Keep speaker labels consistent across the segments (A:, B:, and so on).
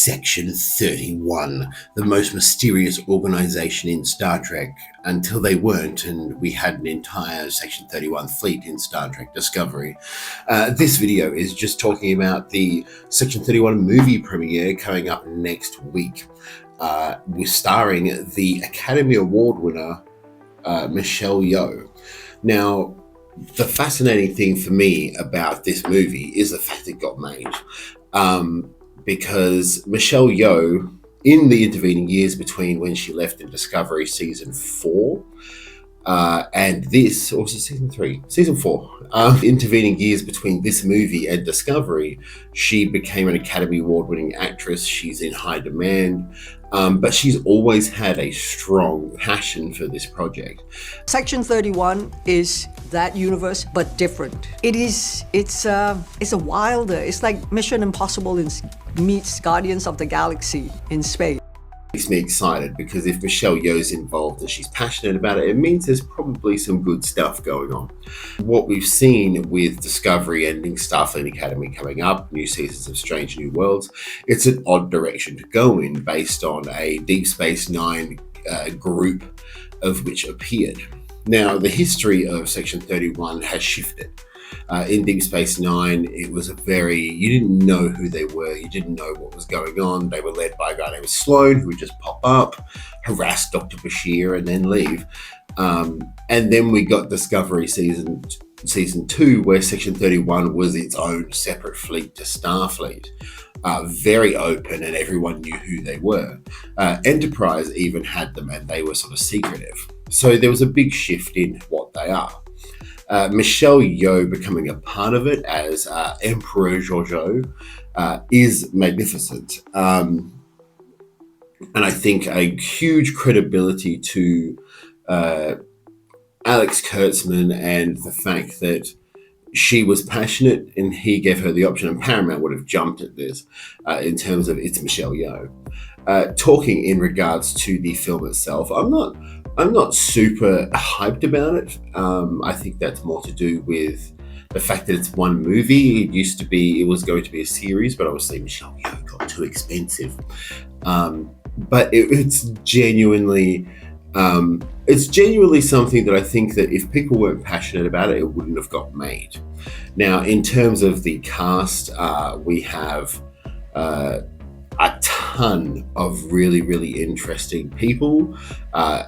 A: Section 31, the most mysterious organization in Star Trek until they weren't, and we had an entire Section 31 fleet in Star Trek Discovery. This video is just talking about the Section 31 movie premiere coming up next week. We're starring the Academy Award winner, Michelle Yeoh. Now, the fascinating thing for me about this movie is the fact it got made. Because Michelle Yeoh, in the intervening years between when she left in Discovery season 4 and this, or was it season 3? Season 4. Intervening years between this movie and Discovery, she became an Academy Award winning actress. She's in high demand, but she's always had a strong passion for this project.
B: Section 31 is that universe, but different. It's a wilder. It's like Mission Impossible meets Guardians of the Galaxy in space.
A: Makes me excited because if Michelle Yeoh's involved and she's passionate about it, it means there's probably some good stuff going on. What we've seen with Discovery ending, Starfleet Academy coming up, new seasons of Strange New Worlds, it's an odd direction to go in based on a Deep Space Nine group of which appeared. Now, the history of Section 31 has shifted. In Deep Space Nine, it was you didn't know who they were, you didn't know what was going on. They were led by a guy named Sloan, who would just pop up, harass Dr. Bashir, and then leave. And then we got Discovery season 2, where Section 31 was its own separate fleet to Starfleet. Very open, and everyone knew who they were. Enterprise even had them, and they were sort of secretive. So there was a big shift in what they are. Michelle Yeoh becoming a part of it as Emperor Georgiou is magnificent. And I think a huge credibility to Alex Kurtzman and the fact that she was passionate and he gave her the option, and Paramount would have jumped at this in terms of it's Michelle Yeoh. Talking in regards to the film itself, I'm not super hyped about it. I think that's more to do with the fact that it's one movie. It was going to be a series, but obviously Michelle Yeoh got too expensive. But it's genuinely something that I think that if people weren't passionate about it, it wouldn't have got made. Now, in terms of the cast, we have a ton of really, really interesting people.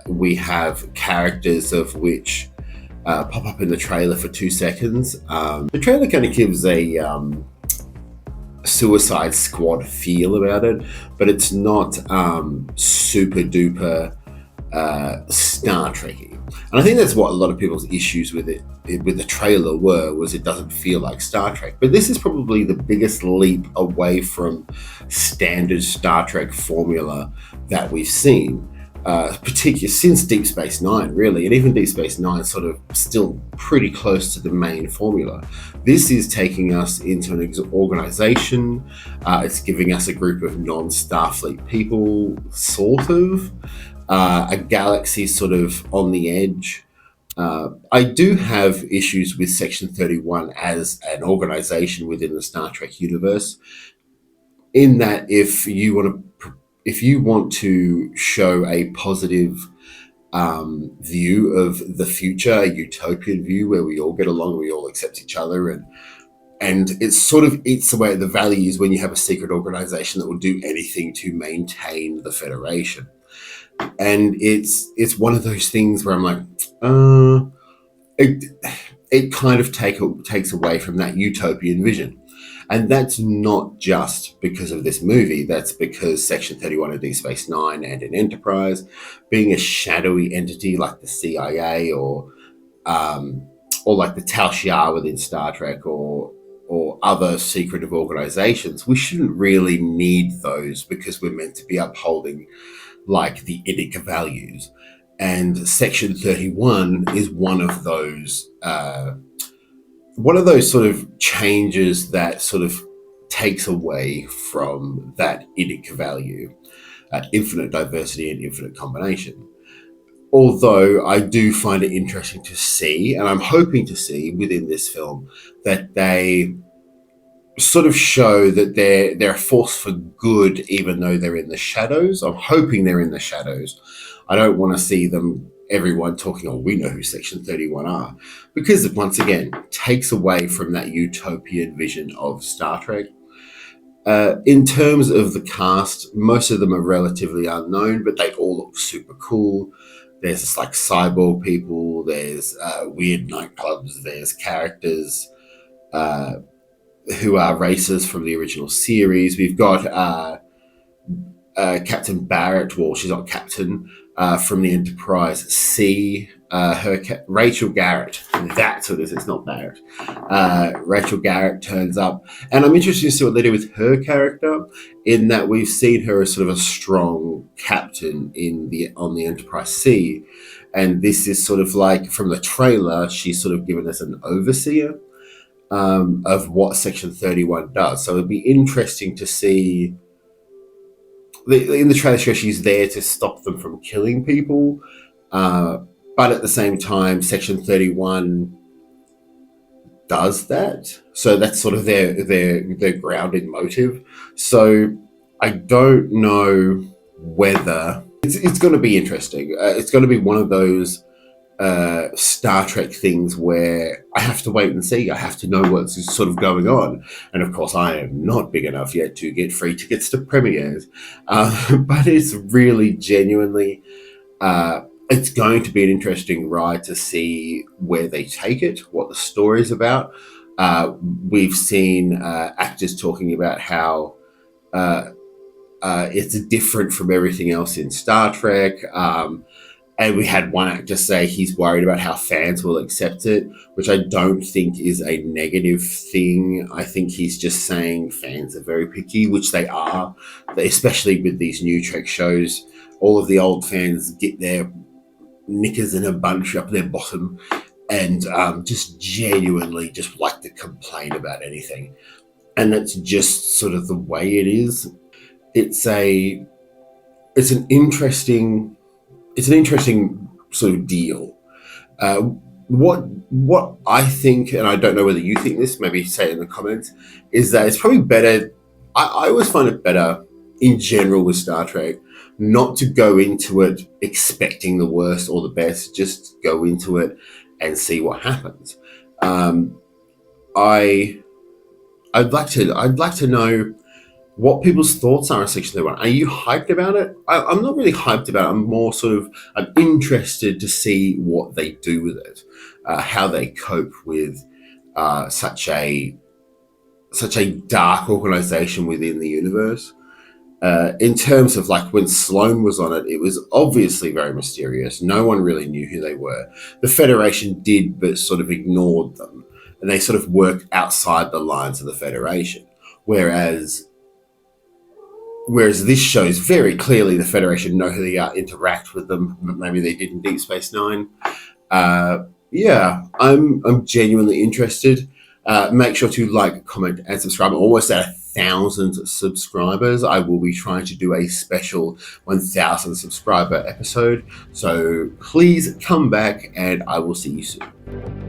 A: We have characters of which pop up in the trailer for 2 seconds. The trailer kind of gives a Suicide Squad feel about it, but it's not super duper Star Trekky. And I think that's what a lot of people's issues with the trailer was it doesn't feel like Star Trek. But this is probably the biggest leap away from standard Star Trek formula that we've seen, particularly since Deep Space Nine, really. And even Deep Space Nine is sort of still pretty close to the main formula. This is taking us into an organization. It's giving us a group of non-Starfleet people, sort of. A galaxy sort of on the edge. I do have issues with Section 31 as an organization within the Star Trek universe, in that if you want to show a positive view of the future, a utopian view where we all get along, we all accept each other, and it's sort of eats away at the values when you have a secret organization that will do anything to maintain the Federation. And it's one of those things where I'm like, it kind of takes away from that utopian vision. And that's not just because of this movie. That's because Section 31 of Deep Space Nine and in Enterprise, being a shadowy entity like the CIA or like the Tal Shiar within Star Trek or other secretive organizations, we shouldn't really need those because we're meant to be upholding like the Indica values. And Section 31 is one of those sort of changes that sort of takes away from that Indica value, infinite diversity and infinite combination. Although I do find it interesting to see, and I'm hoping to see within this film, that they sort of show that they're a force for good, even though they're in the shadows. I'm hoping they're in the shadows. I don't want to see them everyone talking, oh, we know who Section 31 are, because it once again takes away from that utopian vision of Star Trek. In terms of the cast, most of them are relatively unknown, but they all look super cool. There's this like cyborg people, there's weird nightclubs, there's characters uh, who are racers from the original series. We've got Captain Barrett. Well, she's not Captain from the Enterprise C. Rachel Garrett. That's what it is. It's not Barrett. Rachel Garrett turns up, and I'm interested to see what they do with her character. In that we've seen her as sort of a strong captain on the Enterprise C, and this is sort of like from the trailer. She's sort of given us an overseer of what Section 31 does. So it'd be interesting to see. In the trailer show, she's there to stop them from killing people, but at the same time, Section 31 does that. So that's sort of their grounding motive. So I don't know whether it's going to be interesting. It's going to be one of those Star Trek things where I have to wait and see. I have to know what's sort of going on. And of course, I am not big enough yet to get free tickets to premieres. But it's really genuinely, it's going to be an interesting ride to see where they take it, what the story's about. We've seen actors talking about how it's different from everything else in Star Trek. And we had one actor say he's worried about how fans will accept it, which I don't think is a negative thing. I think he's just saying fans are very picky, which they are, especially with these new Trek shows. All of the old fans get their knickers in a bunch up their bottom and just genuinely just like to complain about anything. And that's just sort of the way it is. It's an interesting sort of deal. What I think, and I don't know whether you think this, maybe say it in the comments, is that it's probably better. I always find it better in general with Star Trek not to go into it expecting the worst or the best. Just go into it and see what happens. I'd like to know what people's thoughts are on Section 31. Are you hyped about it? I'm not really hyped about it. I'm more I'm interested to see what they do with it, how they cope with such a dark organization within the universe. In terms of like when Sloane was on it, it was obviously very mysterious. No one really knew who they were. The Federation did, but sort of ignored them. And they sort of worked outside the lines of the Federation. Whereas this shows very clearly the Federation know who they are, interact with them, but maybe they did in Deep Space Nine. Yeah, I'm genuinely interested. Make sure to like, comment, and subscribe. I'm almost at 1,000 subscribers. I will be trying to do a special 1,000 subscriber episode. So please come back, and I will see you soon.